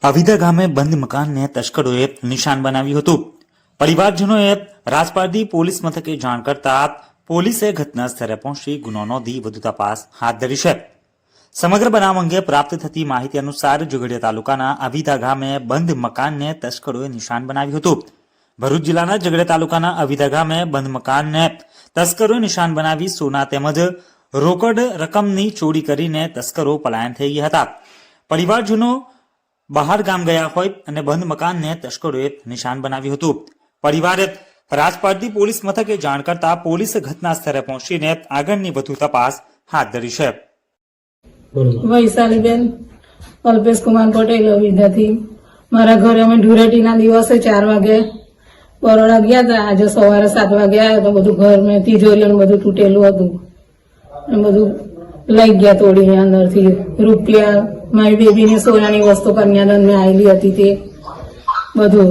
અવિધા ગામે બંધ મકાનને તસ્કરોએ નિશાન બનાવ્યું હતું। પરિવારજનોએ રાજપારડી પોલીસ મથકે જાણ કરતા પોલીસે ઘટના સ્થળે પહોંચી ગુનો નોંધી વધુ તપાસ હાથ ધરી છે। સમગ્ર બનાવ અંગે પ્રાપ્ત થતી માહિતી અનુસાર ઝઘડિયા તાલુકાના અવિધા ગામે બંધ મકાનને તસ્કરોએ નિશાન બનાવ્યું હતું। ભરૂચ જિલ્લાના ઝઘડિયા તાલુકાના અવિધા ગામે બંધ મકાનને તસ્કરોએ નિશાન બનાવી સોના તેમજ રોકડ રકમની ચોરી કરીને તસ્કરો પલાયન થઈ ગયા હતા। પરિવારજનો બહાર ગામ ગયા હોય અને બંધ મકાનને તસ્કરોએ નિશાન બનાવ્યું હતું। પરિવારે રાજપારડી પોલીસ મથકે જાણ કરતા પોલીસે ઘટના સ્થળે પહોંચીને આગળની વધુ તપાસ હાથ ધરી છે। વૈશાલીબેન અલ્પેશ કુમાર પટેલ અવિધાથી મારા ઘરે અમે ધૂળેટીના દિવસે 4 વાગે બરોડા ગયા હતા। આજે સવારે 7 વાગે આવ્યા તો બધું ઘર મેં તિજોરીઓ બધું તૂટેલું હતું અને બધું લઈ ગયા તોડીને અંદરથી રૂપિયા મારી બેબીની સોનાની વસ્તુ કન્યાદાન મેં આવેલી હતી તે બધું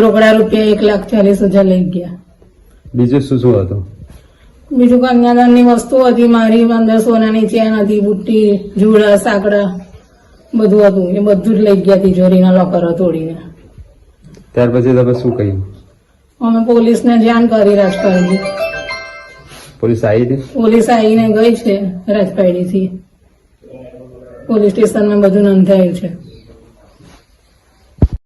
રોકડા રૂપિયા 1,40,000 લઈ ગયા। બીજું શું શું હતું? બીજું કન્યાદાનની વસ્તુ હતી, મારી અંદર સોનાની ચેન હતી, બુટ્ટી, જુડા, સાંકડા બધું હતું એ બધું જ લઈ ગયા તિજોરીના લોકરો તોડીને। ત્યાર પછી તમે શું કહ્યું? અમે પોલીસને જાણ કરી રાજપારડી। પોલીસ આવી હતી? પોલીસ આવીને ગઈ છે રાજપારડીથી, પોલીસ સ્ટેશનમાં બધું નોંધાયું છે।